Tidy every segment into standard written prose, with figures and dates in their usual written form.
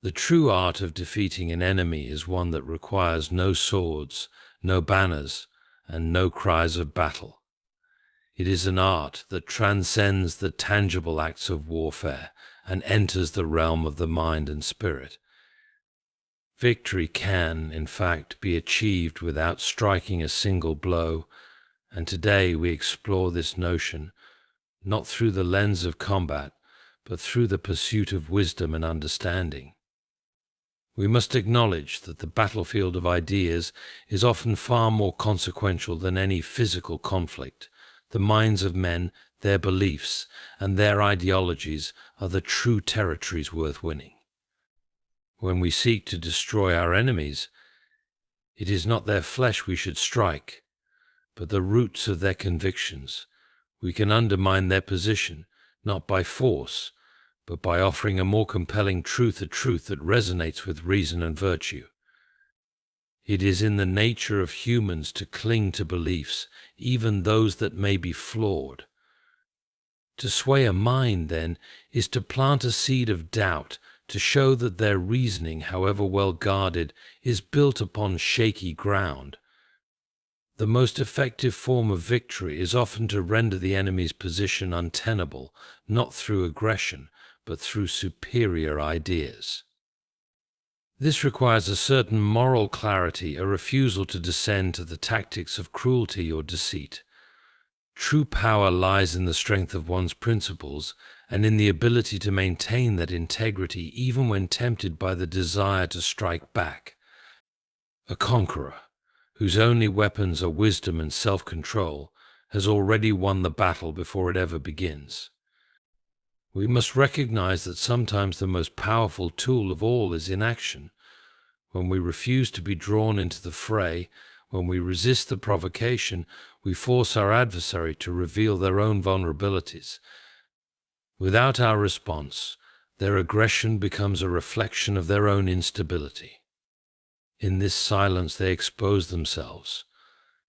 The true art of defeating an enemy is one that requires no swords, no banners, and no cries of battle. It is an art that transcends the tangible acts of warfare and enters the realm of the mind and spirit. Victory can, in fact, be achieved without striking a single blow, and today we explore this notion not through the lens of combat, but through the pursuit of wisdom and understanding. We must acknowledge that the battlefield of ideas is often far more consequential than any physical conflict. The minds of men, their beliefs, and their ideologies are the true territories worth winning. When we seek to destroy our enemies, it is not their flesh we should strike, but the roots of their convictions. We can undermine their position, not by force, but by offering a more compelling truth, a truth that resonates with reason and virtue. It is in the nature of humans to cling to beliefs, even those that may be flawed. To sway a mind, then, is to plant a seed of doubt, to show that their reasoning, however well guarded, is built upon shaky ground. The most effective form of victory is often to render the enemy's position untenable, not through aggression, but through superior ideas. This requires a certain moral clarity, a refusal to descend to the tactics of cruelty or deceit. True power lies in the strength of one's principles and in the ability to maintain that integrity even when tempted by the desire to strike back. A conqueror, whose only weapons are wisdom and self-control, has already won the battle before it ever begins. We must recognize that sometimes the most powerful tool of all is inaction. When we refuse to be drawn into the fray, when we resist the provocation, we force our adversary to reveal their own vulnerabilities. Without our response, their aggression becomes a reflection of their own instability. In this silence they expose themselves.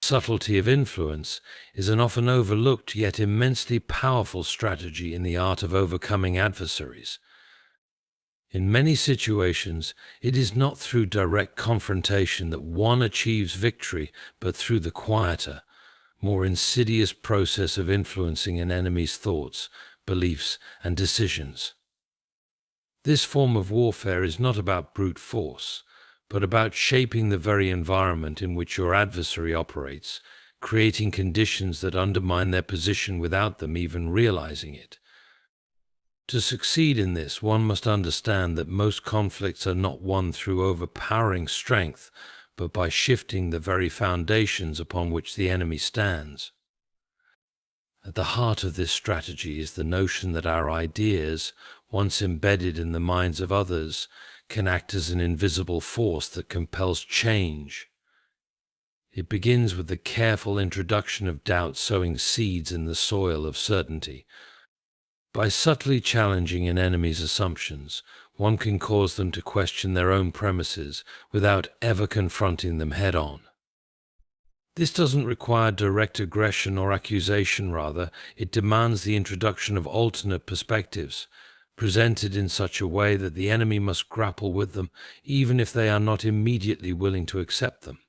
Subtlety of influence is an often overlooked yet immensely powerful strategy in the art of overcoming adversaries. In many situations, it is not through direct confrontation that one achieves victory, but through the quieter, more insidious process of influencing an enemy's thoughts, beliefs, and decisions. This form of warfare is not about brute force, but about shaping the very environment in which your adversary operates, creating conditions that undermine their position without them even realizing it. To succeed in this, one must understand that most conflicts are not won through overpowering strength, but by shifting the very foundations upon which the enemy stands. At the heart of this strategy is the notion that our ideas, once embedded in the minds of others, can act as an invisible force that compels change. It begins with the careful introduction of doubt, sowing seeds in the soil of certainty. By subtly challenging an enemy's assumptions, one can cause them to question their own premises without ever confronting them head-on. This doesn't require direct aggression or accusation, rather, it demands the introduction of alternate perspectives, presented in such a way that the enemy must grapple with them, even if they are not immediately willing to accept them.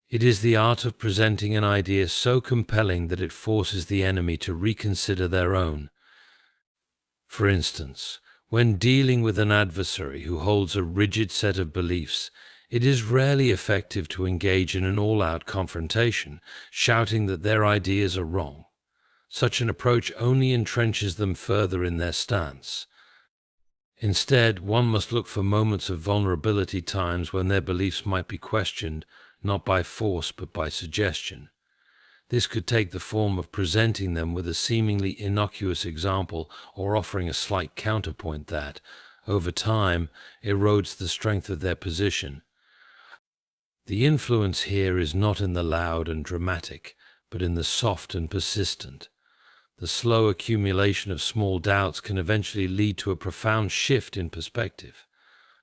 It is the art of presenting an idea so compelling that it forces the enemy to reconsider their own. For instance, when dealing with an adversary who holds a rigid set of beliefs, it is rarely effective to engage in an all-out confrontation, shouting that their ideas are wrong. Such an approach only entrenches them further in their stance. Instead, one must look for moments of vulnerability, times when their beliefs might be questioned, not by force but by suggestion. This could take the form of presenting them with a seemingly innocuous example or offering a slight counterpoint that, over time, erodes the strength of their position. The influence here is not in the loud and dramatic, but in the soft and persistent. The slow accumulation of small doubts can eventually lead to a profound shift in perspective.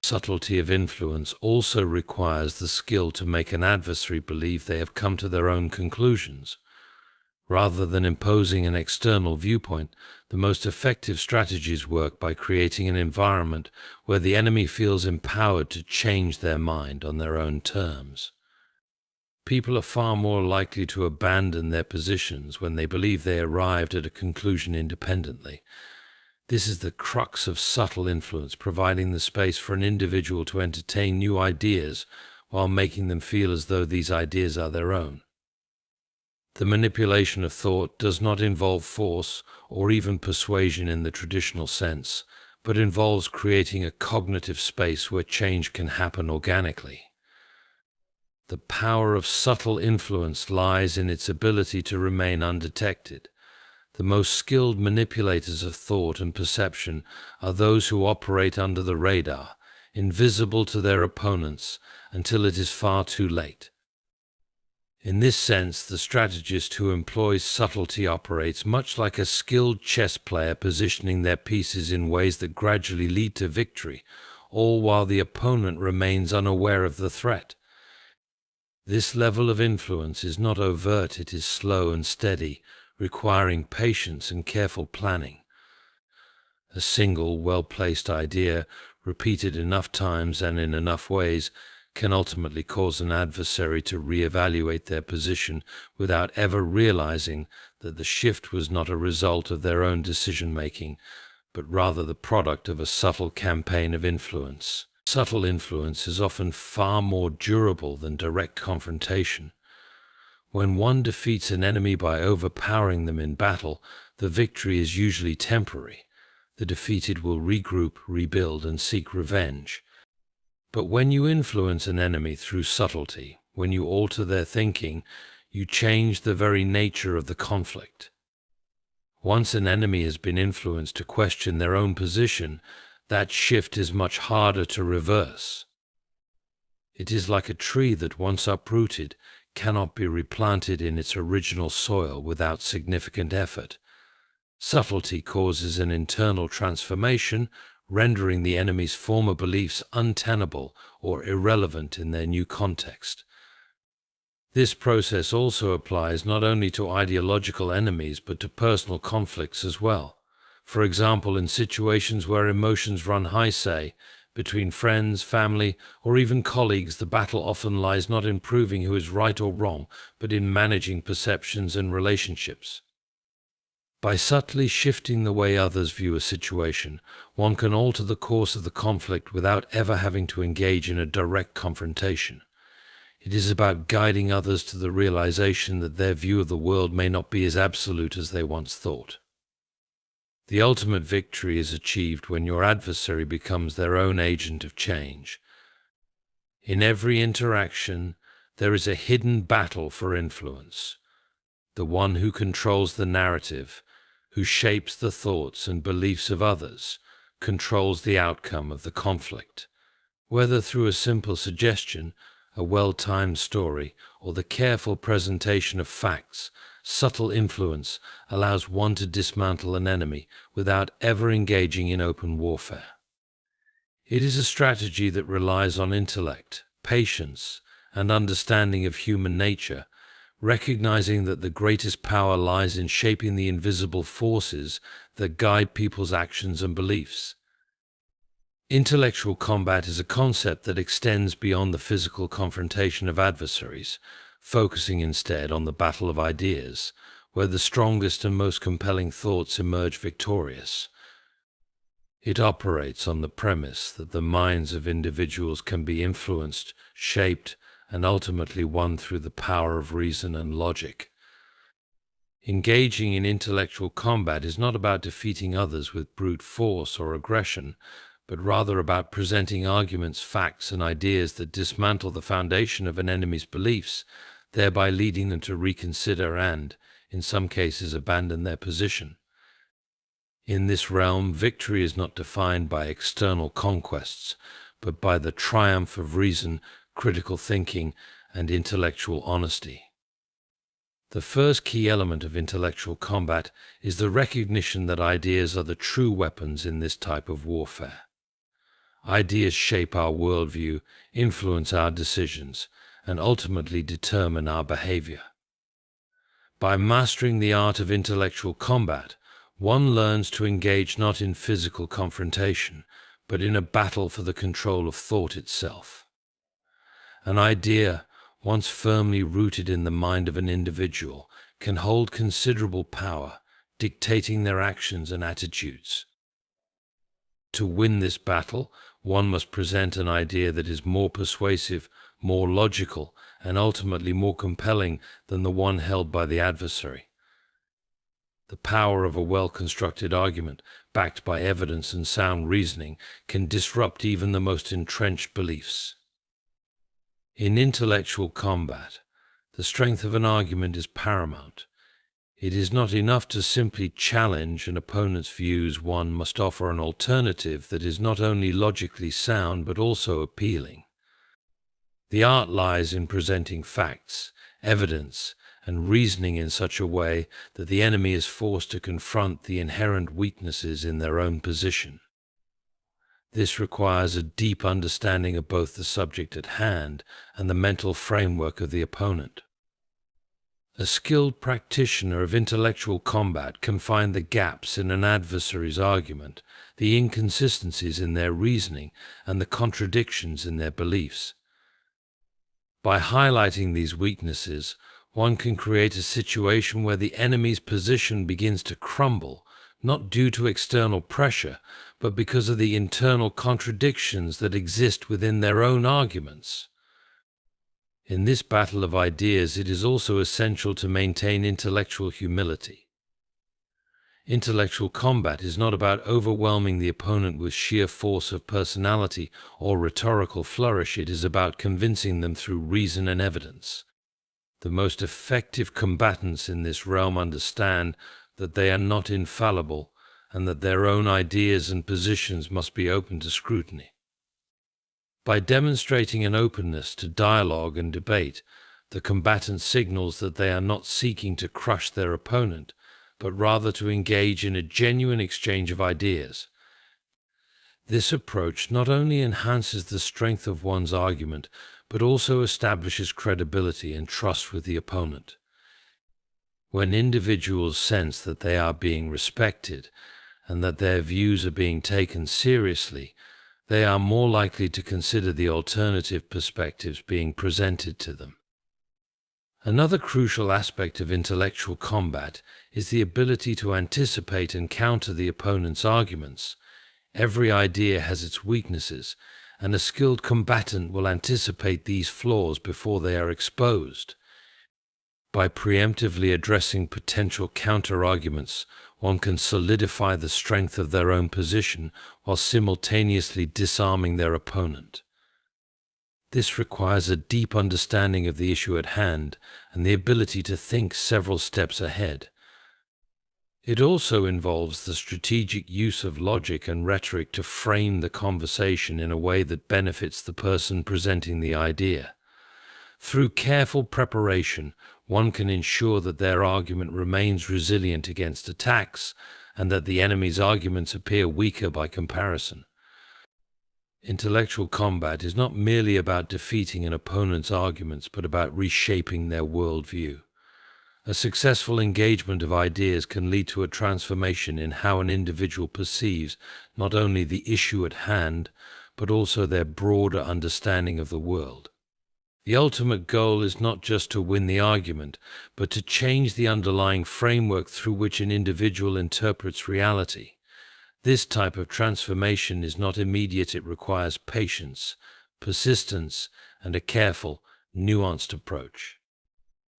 Subtlety of influence also requires the skill to make an adversary believe they have come to their own conclusions. Rather than imposing an external viewpoint, The most effective strategies work by creating an environment where the enemy feels empowered to change their mind on their own terms. People are far more likely to abandon their positions when they believe they arrived at a conclusion independently. This is the crux of subtle influence, providing the space for an individual to entertain new ideas while making them feel as though these ideas are their own. The manipulation of thought does not involve force or even persuasion in the traditional sense, but involves creating a cognitive space where change can happen organically. The power of subtle influence lies in its ability to remain undetected. The most skilled manipulators of thought and perception are those who operate under the radar, invisible to their opponents until it is far too late. In this sense, the strategist who employs subtlety operates much like a skilled chess player, positioning their pieces in ways that gradually lead to victory, all while the opponent remains unaware of the threat. This level of influence is not overt, it is slow and steady, requiring patience and careful planning. A single, well-placed idea, repeated enough times and in enough ways, can ultimately cause an adversary to reevaluate their position without ever realizing that the shift was not a result of their own decision-making, but rather the product of a subtle campaign of influence. Subtle influence is often far more durable than direct confrontation. When one defeats an enemy by overpowering them in battle, the victory is usually temporary. The defeated will regroup, rebuild, and seek revenge. But when you influence an enemy through subtlety, when you alter their thinking, you change the very nature of the conflict. Once an enemy has been influenced to question their own position, that shift is much harder to reverse. It is like a tree that, once uprooted, cannot be replanted in its original soil without significant effort. Subtlety causes an internal transformation, rendering the enemy's former beliefs untenable or irrelevant in their new context. This process also applies not only to ideological enemies but to personal conflicts as well. For example, in situations where emotions run high, say, between friends, family, or even colleagues, the battle often lies not in proving who is right or wrong, but in managing perceptions and relationships. By subtly shifting the way others view a situation, one can alter the course of the conflict without ever having to engage in a direct confrontation. It is about guiding others to the realization that their view of the world may not be as absolute as they once thought. The ultimate victory is achieved when your adversary becomes their own agent of change. In every interaction, there is a hidden battle for influence. The one who controls the narrative, who shapes the thoughts and beliefs of others, controls the outcome of the conflict. Whether through a simple suggestion, a well-timed story, or the careful presentation of facts, subtle influence allows one to dismantle an enemy without ever engaging in open warfare. It is a strategy that relies on intellect, patience, and understanding of human nature, recognizing that the greatest power lies in shaping the invisible forces that guide people's actions and beliefs. Intellectual combat is a concept that extends beyond the physical confrontation of adversaries, focusing instead on the battle of ideas, where the strongest and most compelling thoughts emerge victorious. It operates on the premise that the minds of individuals can be influenced, shaped, and ultimately won through the power of reason and logic. Engaging in intellectual combat is not about defeating others with brute force or aggression, but rather about presenting arguments, facts, and ideas that dismantle the foundation of an enemy's beliefs, thereby leading them to reconsider and, in some cases, abandon their position. In this realm, victory is not defined by external conquests, but by the triumph of reason, critical thinking, and intellectual honesty. The first key element of intellectual combat is the recognition that ideas are the true weapons in this type of warfare. Ideas shape our worldview, influence our decisions, and ultimately determine our behavior. By mastering the art of intellectual combat, One learns to engage not in physical confrontation, but in a battle for the control of thought itself. An idea, once firmly rooted in the mind of an individual, can hold considerable power, dictating their actions and attitudes. To win this battle, one must present an idea that is more persuasive, more logical, and ultimately more compelling than the one held by the adversary. The power of a well-constructed argument, backed by evidence and sound reasoning, can disrupt even the most entrenched beliefs. In intellectual combat, the strength of an argument is paramount. It is not enough to simply challenge an opponent's views. One must offer an alternative that is not only logically sound but also appealing. The art lies in presenting facts, evidence, and reasoning in such a way that the enemy is forced to confront the inherent weaknesses in their own position. This requires a deep understanding of both the subject at hand and the mental framework of the opponent. A skilled practitioner of intellectual combat can find the gaps in an adversary's argument, the inconsistencies in their reasoning, and the contradictions in their beliefs. By highlighting these weaknesses, one can create a situation where the enemy's position begins to crumble, not due to external pressure, but because of the internal contradictions that exist within their own arguments. In this battle of ideas, it is also essential to maintain intellectual humility. Intellectual combat is not about overwhelming the opponent with sheer force of personality or rhetorical flourish. It is about convincing them through reason and evidence. The most effective combatants in this realm understand that they are not infallible and that their own ideas and positions must be open to scrutiny. By demonstrating an openness to dialogue and debate, the combatant signals that they are not seeking to crush their opponent, but rather to engage in a genuine exchange of ideas. This approach not only enhances the strength of one's argument, but also establishes credibility and trust with the opponent. When individuals sense that they are being respected and that their views are being taken seriously, they are more likely to consider the alternative perspectives being presented to them. Another crucial aspect of intellectual combat is the ability to anticipate and counter the opponent's arguments. Every idea has its weaknesses, and a skilled combatant will anticipate these flaws before they are exposed. By preemptively addressing potential counter-arguments, one can solidify the strength of their own position while simultaneously disarming their opponent. This requires a deep understanding of the issue at hand and the ability to think several steps ahead. It also involves the strategic use of logic and rhetoric to frame the conversation in a way that benefits the person presenting the idea. Through careful preparation, one can ensure that their argument remains resilient against attacks and that the enemy's arguments appear weaker by comparison. Intellectual combat is not merely about defeating an opponent's arguments, but about reshaping their worldview. A successful engagement of ideas can lead to a transformation in how an individual perceives not only the issue at hand, but also their broader understanding of the world. The ultimate goal is not just to win the argument, but to change the underlying framework through which an individual interprets reality. This type of transformation is not immediate. It requires patience, persistence, and a careful, nuanced approach.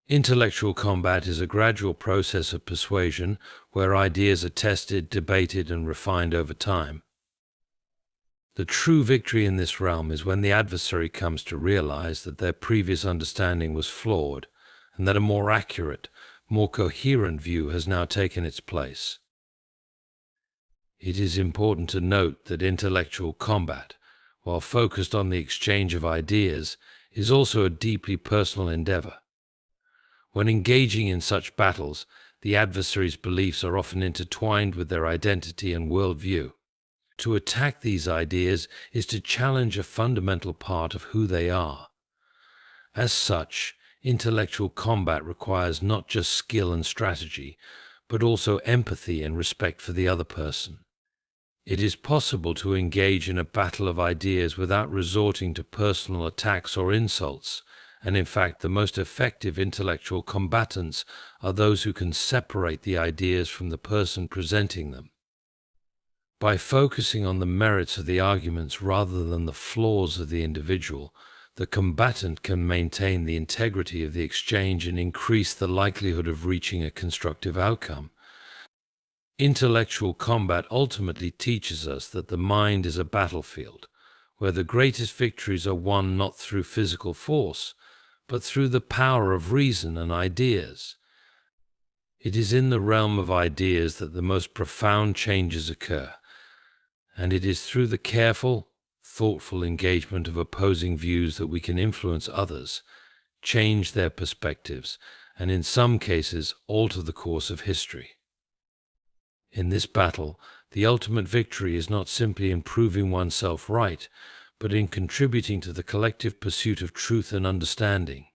Intellectual combat is a gradual process of persuasion where ideas are tested, debated, and refined over time. The true victory in this realm is when the adversary comes to realize that their previous understanding was flawed and that a more accurate, more coherent view has now taken its place. It is important to note that intellectual combat, while focused on the exchange of ideas, is also a deeply personal endeavor. When engaging in such battles, the adversary's beliefs are often intertwined with their identity and worldview. To attack these ideas is to challenge a fundamental part of who they are. As such, intellectual combat requires not just skill and strategy, but also empathy and respect for the other person. It is possible to engage in a battle of ideas without resorting to personal attacks or insults, and in fact, the most effective intellectual combatants are those who can separate the ideas from the person presenting them. By focusing on the merits of the arguments rather than the flaws of the individual, the combatant can maintain the integrity of the exchange and increase the likelihood of reaching a constructive outcome. Intellectual combat ultimately teaches us that the mind is a battlefield, where the greatest victories are won not through physical force, but through the power of reason and ideas. It is in the realm of ideas that the most profound changes occur, and it is through the careful, thoughtful engagement of opposing views that we can influence others, change their perspectives, and in some cases alter the course of history. In this battle, the ultimate victory is not simply in proving oneself right, but in contributing to the collective pursuit of truth and understanding.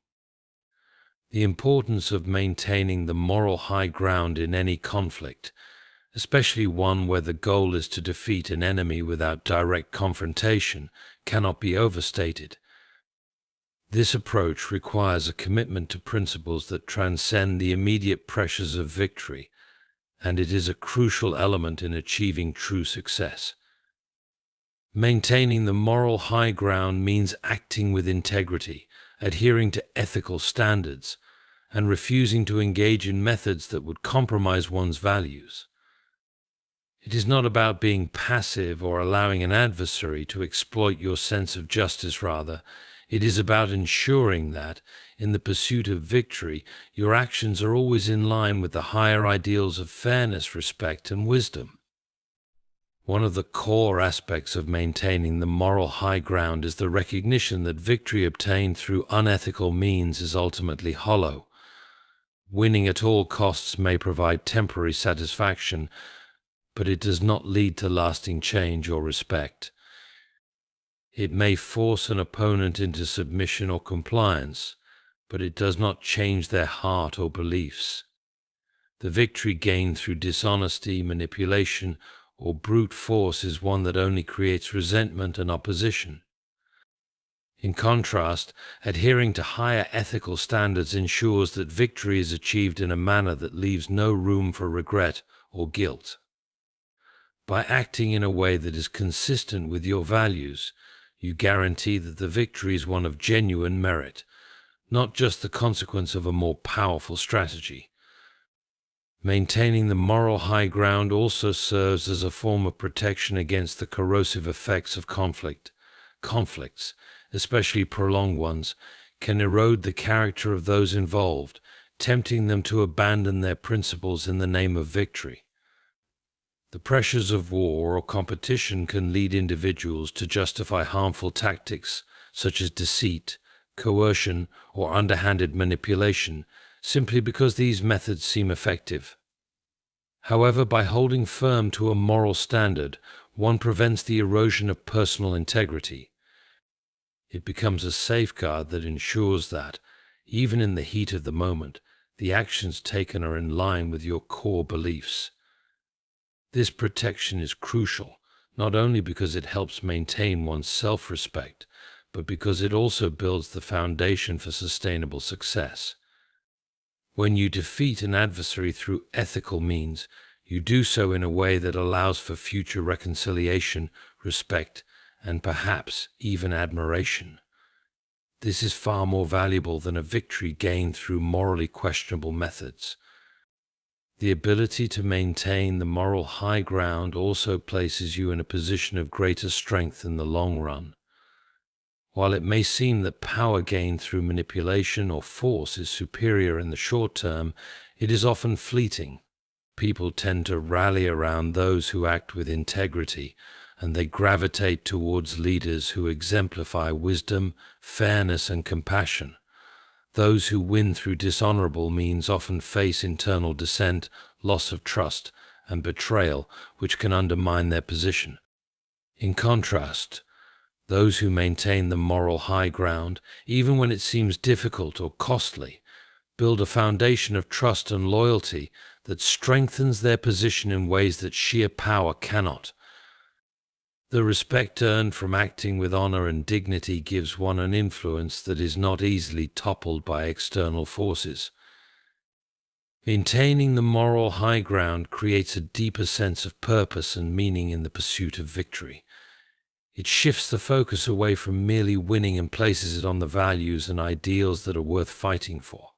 The importance of maintaining the moral high ground in any conflict, especially one where the goal is to defeat an enemy without direct confrontation, cannot be overstated. This approach requires a commitment to principles that transcend the immediate pressures of victory, and it is a crucial element in achieving true success. Maintaining the moral high ground means acting with integrity, adhering to ethical standards, and refusing to engage in methods that would compromise one's values. It is not about being passive or allowing an adversary to exploit your sense of justice. Rather, it is about ensuring that, in the pursuit of victory, your actions are always in line with the higher ideals of fairness, respect, and wisdom. One of the core aspects of maintaining the moral high ground is the recognition that victory obtained through unethical means is ultimately hollow. Winning at all costs may provide temporary satisfaction, but it does not lead to lasting change or respect. It may force an opponent into submission or compliance, but it does not change their heart or beliefs. The victory gained through dishonesty, manipulation, or brute force is one that only creates resentment and opposition. In contrast, adhering to higher ethical standards ensures that victory is achieved in a manner that leaves no room for regret or guilt. By acting in a way that is consistent with your values, you guarantee that the victory is one of genuine merit, not just the consequence of a more powerful strategy. Maintaining the moral high ground also serves as a form of protection against the corrosive effects of conflict. Conflicts, especially prolonged ones, can erode the character of those involved, tempting them to abandon their principles in the name of victory. The pressures of war or competition can lead individuals to justify harmful tactics such as deceit, coercion, or underhanded manipulation, simply because these methods seem effective. However, by holding firm to a moral standard, one prevents the erosion of personal integrity. It becomes a safeguard that ensures that, even in the heat of the moment, the actions taken are in line with your core beliefs. This protection is crucial, not only because it helps maintain one's self-respect, but because it also builds the foundation for sustainable success. When you defeat an adversary through ethical means, you do so in a way that allows for future reconciliation, respect, and perhaps even admiration. This is far more valuable than a victory gained through morally questionable methods. The ability to maintain the moral high ground also places you in a position of greater strength in the long run. While it may seem that power gained through manipulation or force is superior in the short term, it is often fleeting. People tend to rally around those who act with integrity, and they gravitate towards leaders who exemplify wisdom, fairness, and compassion. Those who win through dishonorable means often face internal dissent, loss of trust, and betrayal, which can undermine their position. In contrast, those who maintain the moral high ground, even when it seems difficult or costly, build a foundation of trust and loyalty that strengthens their position in ways that sheer power cannot. The respect earned from acting with honor and dignity gives one an influence that is not easily toppled by external forces. Maintaining the moral high ground creates a deeper sense of purpose and meaning in the pursuit of victory. It shifts the focus away from merely winning and places it on the values and ideals that are worth fighting for.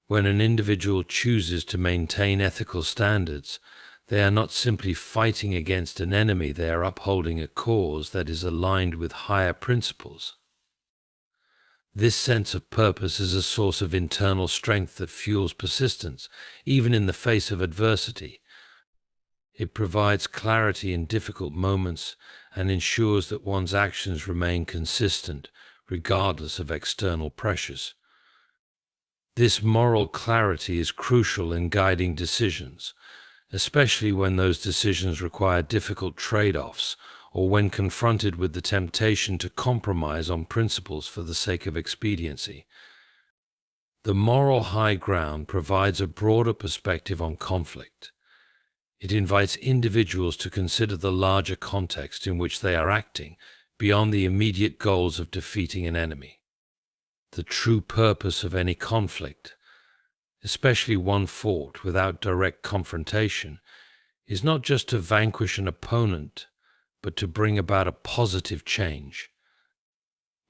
When an individual chooses to maintain ethical standards, they are not simply fighting against an enemy, they are upholding a cause that is aligned with higher principles. This sense of purpose is a source of internal strength that fuels persistence, even in the face of adversity. It provides clarity in difficult moments and ensures that one's actions remain consistent, regardless of external pressures. This moral clarity is crucial in guiding decisions, especially when those decisions require difficult trade-offs or when confronted with the temptation to compromise on principles for the sake of expediency. The moral high ground provides a broader perspective on conflict. It invites individuals to consider the larger context in which they are acting, beyond the immediate goals of defeating an enemy. The true purpose of any conflict, especially one fought without direct confrontation, is not just to vanquish an opponent, but to bring about a positive change.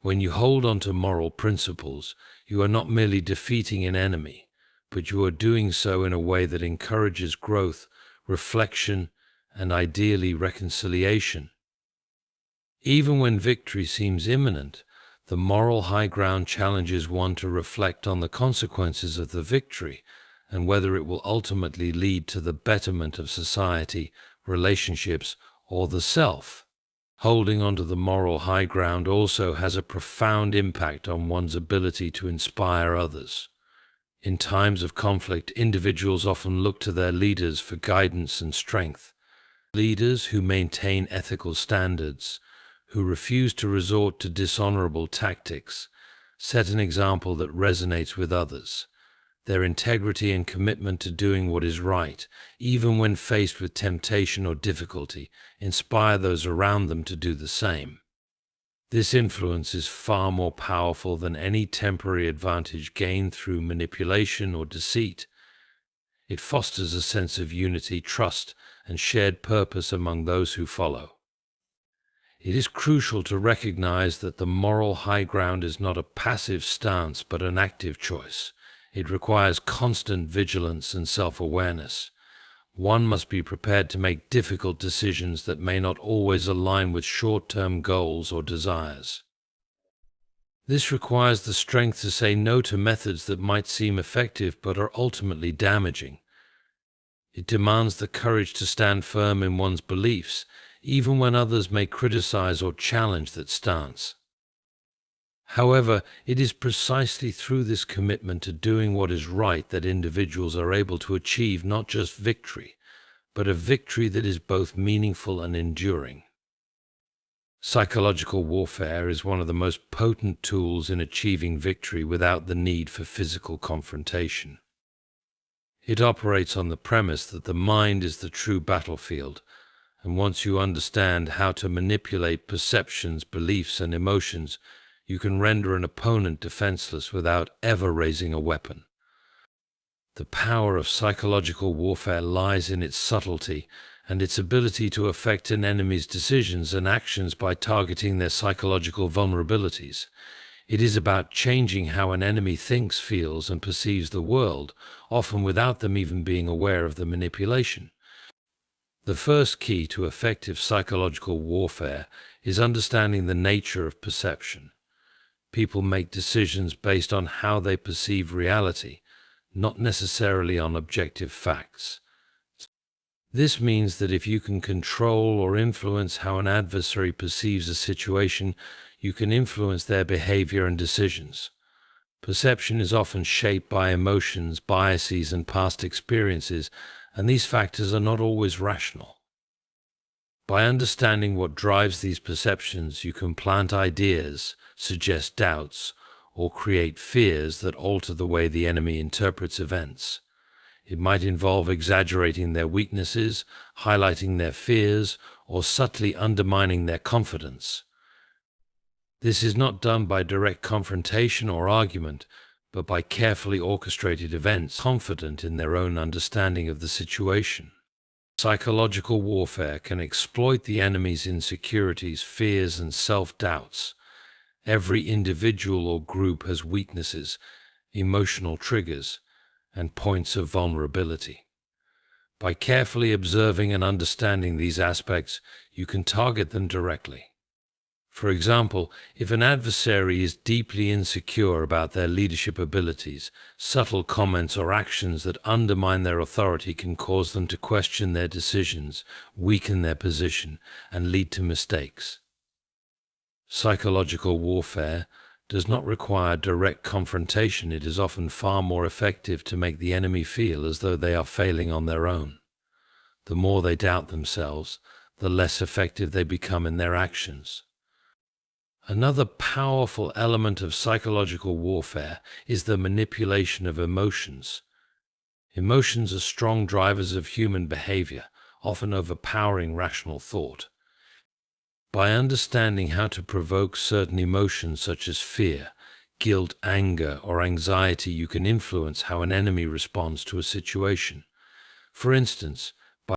When you hold on to moral principles, you are not merely defeating an enemy, but you are doing so in a way that encourages growth, reflection, and ideally reconciliation. Even when victory seems imminent, the moral high ground challenges one to reflect on the consequences of the victory and whether it will ultimately lead to the betterment of society, relationships, or the self. Holding onto the moral high ground also has a profound impact on one's ability to inspire others. In times of conflict, individuals often look to their leaders for guidance and strength. Leaders who maintain ethical standards, who refuse to resort to dishonorable tactics, set an example that resonates with others. Their integrity and commitment to doing what is right, even when faced with temptation or difficulty, inspire those around them to do the same. This influence is far more powerful than any temporary advantage gained through manipulation or deceit. It fosters a sense of unity, trust, and shared purpose among those who follow. It is crucial to recognize that the moral high ground is not a passive stance but an active choice. It requires constant vigilance and self-awareness. One must be prepared to make difficult decisions that may not always align with short-term goals or desires. This requires the strength to say no to methods that might seem effective but are ultimately damaging. It demands the courage to stand firm in one's beliefs, even when others may criticize or challenge that stance. However, it is precisely through this commitment to doing what is right that individuals are able to achieve not just victory, but a victory that is both meaningful and enduring. Psychological warfare is one of the most potent tools in achieving victory without the need for physical confrontation. It operates on the premise that the mind is the true battlefield, and once you understand how to manipulate perceptions, beliefs, and emotions, you can render an opponent defenseless without ever raising a weapon. The power of psychological warfare lies in its subtlety and its ability to affect an enemy's decisions and actions by targeting their psychological vulnerabilities. It is about changing how an enemy thinks, feels, and perceives the world, often without them even being aware of the manipulation. The first key to effective psychological warfare is understanding the nature of perception. People make decisions based on how they perceive reality, not necessarily on objective facts. This means that if you can control or influence how an adversary perceives a situation, you can influence their behavior and decisions. Perception is often shaped by emotions, biases, and past experiences, and these factors are not always rational. By understanding what drives these perceptions, you can plant ideas, suggest doubts, or create fears that alter the way the enemy interprets events. It might involve exaggerating their weaknesses, highlighting their fears, or subtly undermining their confidence. This is not done by direct confrontation or argument, but by carefully orchestrated events, confident in their own understanding of the situation. Psychological warfare can exploit the enemy's insecurities, fears, and self-doubts. Every individual or group has weaknesses, emotional triggers, and points of vulnerability. By carefully observing and understanding these aspects, you can target them directly. For example, if an adversary is deeply insecure about their leadership abilities, subtle comments or actions that undermine their authority can cause them to question their decisions, weaken their position, and lead to mistakes. Psychological warfare does not require direct confrontation. It is often far more effective to make the enemy feel as though they are failing on their own. The more they doubt themselves, the less effective they become in their actions. Another powerful element of psychological warfare is the manipulation of emotions. Emotions are strong drivers of human behavior, often overpowering rational thought. By understanding how to provoke certain emotions such as fear, guilt, anger, or anxiety, you can influence how an enemy responds to a situation. For instance,